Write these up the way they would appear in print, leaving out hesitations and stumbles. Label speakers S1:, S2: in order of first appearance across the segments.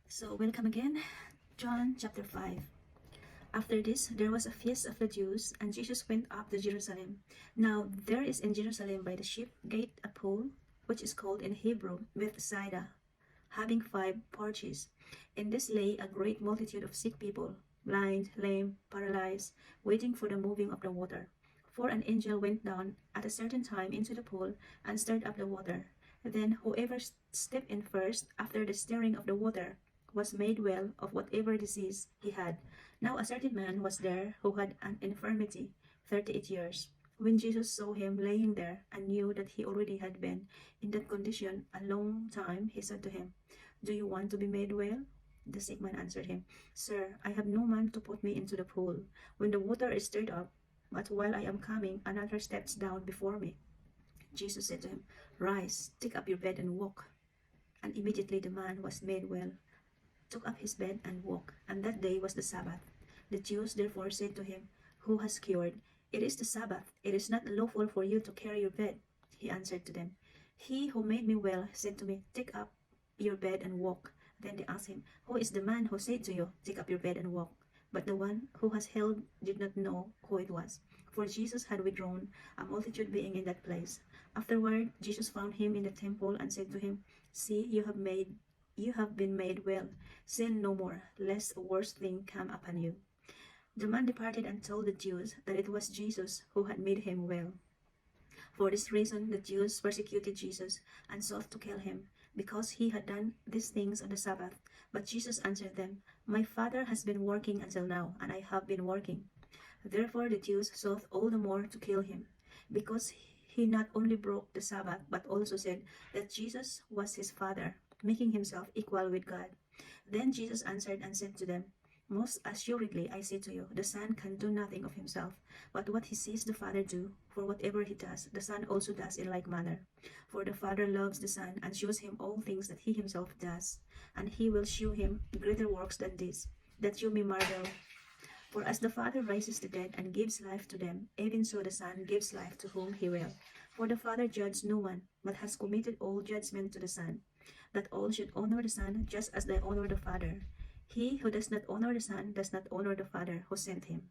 S1: So, welcome again. John chapter 5. After this, there was a feast of the Jews, and Jesus went up to Jerusalem. Now, there is in Jerusalem by the sheep gate a pool, which is called in Hebrew Bethsaida, having 5 porches. In this lay a great multitude of sick people, blind, lame, paralyzed, waiting for the moving of the water. For an angel went down at a certain time into the pool and stirred up the water. Then whoever stepped in first after the stirring of the water was made well of whatever disease he had. Now a certain man was there who had an infirmity 38 years. When Jesus saw him laying there and knew that he already had been in that condition a long time, he said to him, "Do you want to be made well?" The sick man answered him, "Sir, I have no man to put me into the pool when the water is stirred up, but while I am coming, another steps down before me." Jesus said to him, "Rise, take up your bed and walk." And immediately the man was made well, took up his bed and walked, and that day was the Sabbath. The Jews therefore said to him, who has cured, "It is the Sabbath, it is not lawful for you to carry your bed." He answered to them, "He who made me well said to me, 'Take up your bed and walk.'" Then they asked him, "Who is the man who said to you, 'Take up your bed and walk'?" But the one who has held did not know who it was, for Jesus had withdrawn, a multitude being in that place. Afterward, Jesus found him in the temple and said to him, "See, you have been made well. Sin no more, lest a worse thing come upon you." The man departed and told the Jews that it was Jesus who had made him well. For this reason the Jews persecuted Jesus and sought to kill him, because he had done these things on the Sabbath. But Jesus answered them, "My Father has been working until now, and I have been working." Therefore the Jews sought all the more to kill him, because he not only broke the Sabbath, but also said that Jesus was his Father, making himself equal with God. Then Jesus answered and said to them, "Most assuredly I say to you, the Son can do nothing of himself, but what he sees the Father do, for whatever he does, the Son also does in like manner. For the Father loves the Son, and shows him all things that he himself does, and he will shew him greater works than this, that you may marvel. For as the Father raises the dead and gives life to them, even so the Son gives life to whom he will. For the Father judges no one, but has committed all judgment to the Son, that all should honor the Son just as they honor the Father. He who does not honor the Son does not honor the Father who sent him.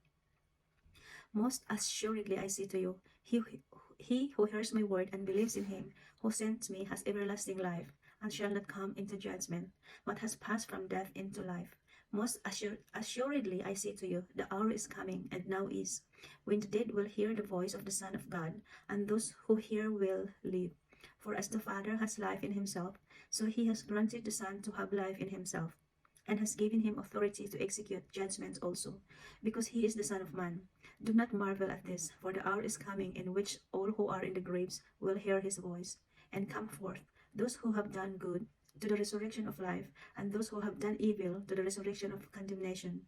S1: Most assuredly I say to you, he who hears my word and believes in him who sent me has everlasting life, and shall not come into judgment, but has passed from death into life. Most assuredly I say to you, the hour is coming, and now is, when the dead will hear the voice of the Son of God, and those who hear will live. For as the Father has life in himself, so he has granted the Son to have life in himself, and has given him authority to execute judgments also, because he is the Son of Man. Do not marvel at this, for the hour is coming in which all who are in the graves will hear his voice, and come forth, those who have done good to the resurrection of life, and those who have done evil to the resurrection of condemnation.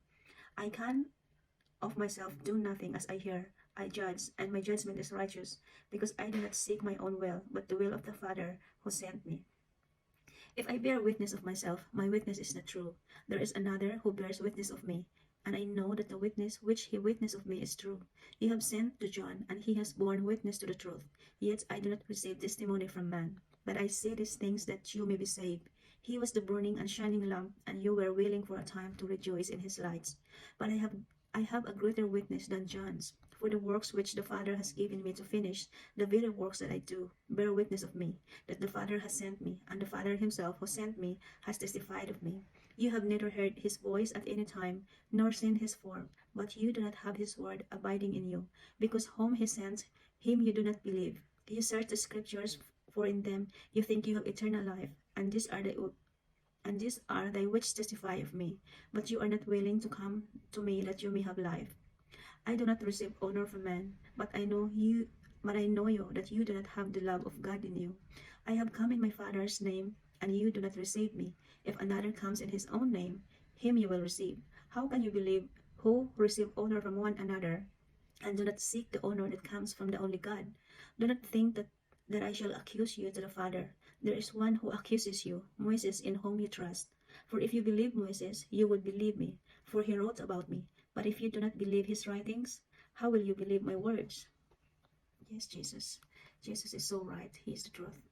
S1: I can of myself do nothing. As I hear, I judge, and my judgment is righteous, because I do not seek my own will, but the will of the Father who sent me. If I bear witness of myself, my witness is not true. There is another who bears witness of me, and I know that the witness which he witnessed of me is true. You have sent to John, and he has borne witness to the truth. Yet I do not receive testimony from man, but I say these things that you may be saved. He was the burning and shining lamp, and you were willing for a time to rejoice in his lights. But I have a greater witness than John's. For the works which the Father has given me to finish, the very works that I do, bear witness of me, that the Father has sent me, and the Father himself who sent me has testified of me. You have neither heard his voice at any time, nor seen his form, but you do not have his word abiding in you, because whom he sent, him you do not believe. You search the scriptures, for in them you think you have eternal life, and these are they which testify of me. But you are not willing to come to me that you may have life. I do not receive honor from men, but I know you that you do not have the love of God in you. I have come in my Father's name, and you do not receive me. If another comes in his own name, him you will receive. How can you believe who receive honor from one another, and do not seek the honor that comes from the only God? Do not think that I shall accuse you to the Father. There is one who accuses you, Moses, in whom you trust. For if you believe Moses, you would believe me, for he wrote about me. But if you do not believe his writings, how will you believe my words? Yes, Jesus. Jesus is so right. He is the truth.